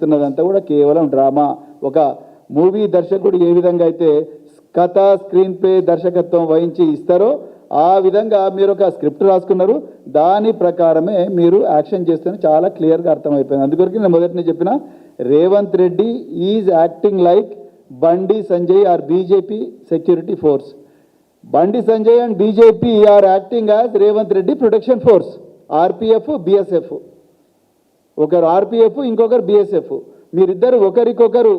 తున్నదంతా కూడా కేవలం డ్రామా. ఒక మూవీ దర్శకుడు ఏ విధంగా అయితే కథ స్క్రీన్ ప్లే దర్శకత్వం వహించి ఇస్తారో ఆ విధంగా మీరు ఒక స్క్రిప్ట్ రాసుకున్నారు, దాని ప్రకారమే మీరు యాక్షన్ చేస్తేనే చాలా క్లియర్గా అర్థమైపోయింది. అందుకొరకు నేను మొదటినే చెప్పిన, Revanth Reddy is acting like Bandi Sanjay are BJP security force. Bandi Sanjay and BJP are acting as Revanth Reddy protection force, RPF BSF. ఒకరు ఆర్పిఎఫ్, ఇంకొకరు బిఎస్ఎఫ్. మీరిద్దరు ఒకరికొకరు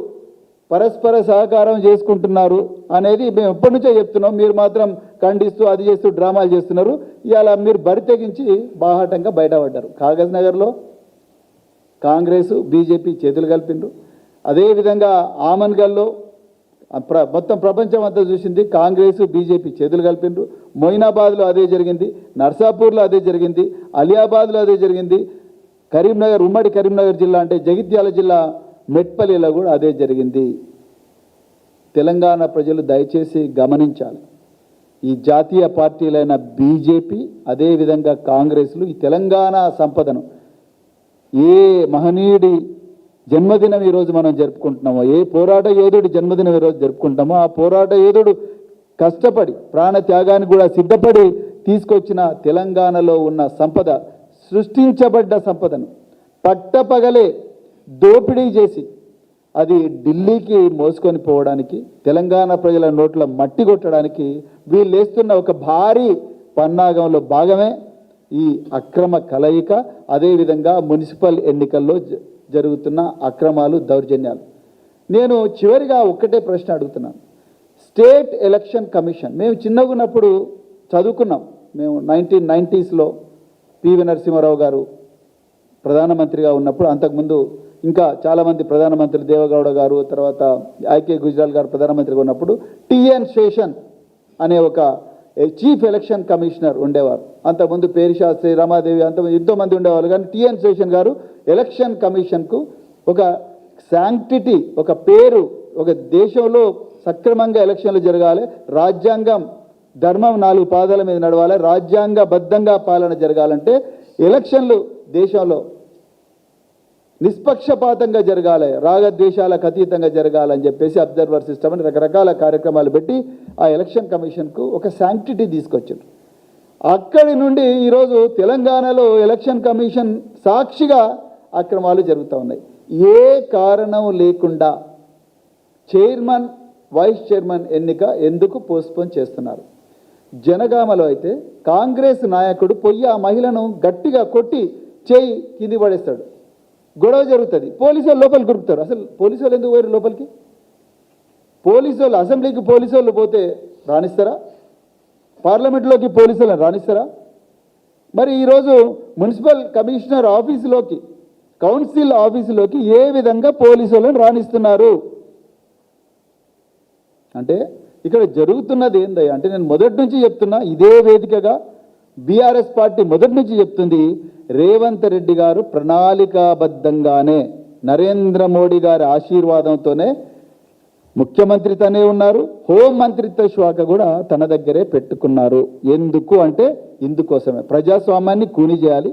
పరస్పర సహకారం చేసుకుంటున్నారు అనేది మేము ఎప్పటి నుంచో చెప్తున్నాం. మీరు మాత్రం ఖండిస్తూ అది చేస్తూ డ్రామాలు చేస్తున్నారు. ఇవాళ మీరు బరితెగించి బాహాటంగా బయటపడ్డారు. కాగజ్ నగర్లో కాంగ్రెస్ బీజేపీ చేతులు కలిపిండ్రు. అదేవిధంగా ఆమన్గల్లో మొత్తం ప్రపంచం అంతా చూసింది, కాంగ్రెస్ బీజేపీ చేతులు కలిపిండ్రు. మొయినాబాద్లో అదే జరిగింది, నర్సాపూర్లో అదే జరిగింది, అలియాబాద్లో అదే జరిగింది, కరీంనగర్ ఉమ్మడి కరీంనగర్ జిల్లా అంటే జగిత్యాల జిల్లా మెట్పల్లిలో కూడా అదే జరిగింది. తెలంగాణ ప్రజలు దయచేసి గమనించాలి, ఈ జాతీయ పార్టీలైన బీజేపీ అదేవిధంగా కాంగ్రెస్లు ఈ తెలంగాణ సంపదను, ఏ మహనీయుడి జన్మదినం ఈరోజు మనం జరుపుకుంటున్నామో, ఏ పోరాట యోధుడి జన్మదినం ఈరోజు జరుపుకుంటామో, ఆ పోరాట యోధుడు కష్టపడి ప్రాణ త్యాగానికి కూడా సిద్ధపడి తీసుకొచ్చిన తెలంగాణలో ఉన్న సంపద, సృష్టించబడ్డ సంపదను పట్టపగలే దోపిడీ చేసి అది ఢిల్లీకి మోసుకొని పోవడానికి, తెలంగాణ ప్రజల నోట్ల మట్టి కొట్టడానికి వీళ్ళు వేస్తున్న ఒక భారీ పన్నాగంలో భాగమే ఈ అక్రమ కలయిక. అదేవిధంగా మున్సిపల్ ఎన్నికల్లో జరుగుతున్న అక్రమాలు, దౌర్జన్యాలు. నేను చివరిగా ఒక్కటే ప్రశ్న అడుగుతున్నాను. స్టేట్ ఎలక్షన్ కమిషన్, మేము చిన్నగా ఉన్నప్పుడు చదువుకున్నాం. మేము 1990s పివి నరసింహారావు గారు ప్రధానమంత్రిగా ఉన్నప్పుడు, అంతకుముందు ఇంకా చాలామంది ప్రధానమంత్రి, దేవగౌడ గారు, తర్వాత ఐకే గుజరాల్ గారు ప్రధానమంత్రిగా ఉన్నప్పుడు టిఎన్ శేషన్ అనే ఒక చీఫ్ ఎలక్షన్ కమిషనర్ ఉండేవారు. అంతకుముందు పేరి శాస్త్రి, రమాదేవి, ఎంతోమంది ఉండేవారు. కానీ టిఎన్ శేషన్ గారు ఎలక్షన్ కమిషన్కు ఒక శాంక్టిటీ, ఒక పేరు, ఒక దేశంలో సక్రమంగా ఎలక్షన్లు జరగాలి, రాజ్యాంగం ధర్మం 4 పాదాల మీద నడవాలి, రాజ్యాంగబద్ధంగా పాలన జరగాలంటే ఎలక్షన్లు దేశంలో నిష్పక్షపాతంగా జరగాలి, రాగద్వేషాలకు అతీతంగా జరగాలని చెప్పేసి అబ్జర్వర్ సిస్టమ్ అని రకరకాల కార్యక్రమాలు పెట్టి ఆ ఎలక్షన్ కమిషన్కు ఒక శాంక్టిటీ తీసుకొచ్చారు. అక్కడి నుండి ఈరోజు తెలంగాణలో ఎలక్షన్ కమిషన్ సాక్షిగా అక్రమాలు జరుగుతూ ఉన్నాయి. ఏ కారణం లేకుండా చైర్మన్, వైస్ చైర్మన్ ఎన్నిక ఎందుకు పోస్ట్పోన్ చేస్తున్నారు? జనగామలో అయితే కాంగ్రెస్ నాయకుడు పోయి ఆ మహిళను గట్టిగా కొట్టి చేయి కింది పడేస్తాడు, గొడవ జరుగుతుంది, పోలీసు వాళ్ళు లోపలికి దొరుకుతారు. అసలు పోలీసు వాళ్ళు ఎందుకు పోయారు లోపలికి? పోలీసు వాళ్ళు అసెంబ్లీకి పోలీసు వాళ్ళు పోతే రాణిస్తారా? పార్లమెంట్లోకి పోలీసు వాళ్ళని రాణిస్తారా? మరి ఈరోజు మున్సిపల్ కమిషనర్ ఆఫీసులోకి, కౌన్సిల్ ఆఫీసులోకి ఏ విధంగా పోలీసు వాళ్ళని రాణిస్తున్నారు? అంటే ఇక్కడ జరుగుతున్నది ఏందయ్యా అంటే, నేను మొదటి నుంచి చెప్తున్నా, ఇదే వేదికగా బీఆర్ఎస్ పార్టీ మొదటి నుంచి చెప్తుంది, రేవంత్ రెడ్డి గారు ప్రణాళికాబద్ధంగానే నరేంద్ర మోడీ గారి ఆశీర్వాదంతోనే ముఖ్యమంత్రితోనే ఉన్నారు, హోం మంత్రిత్వ శాఖ కూడా తన దగ్గరే పెట్టుకున్నారు. ఎందుకు అంటే ఇందుకోసమే, ప్రజాస్వామ్యాన్ని కూని చేయాలి,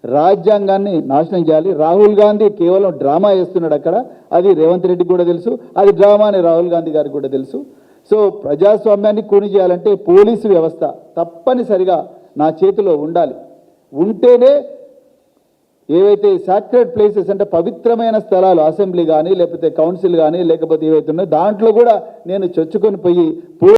రాజ్యాంగాన్ని నాశనం చేయాలి. రాహుల్ గాంధీ కేవలం డ్రామా వేస్తున్నాడు అక్కడ, అది రేవంత్ రెడ్డికి కూడా తెలుసు, అది డ్రామా అని రాహుల్ గాంధీ గారికి కూడా తెలుసు. సో ప్రజాస్వామ్యాన్ని కూని చేయాలంటే పోలీసు వ్యవస్థ తప్పనిసరిగా నా చేతిలో ఉండాలి. ఉంటేనే ఏవైతే సాక్రెడ్ ప్లేసెస్ అంటే పవిత్రమైన స్థలాలు, అసెంబ్లీ కానీ లేకపోతే కౌన్సిల్ కానీ లేకపోతే ఏవైతే ఉన్నాయో దాంట్లో కూడా నేను చొచ్చుకొని పోయి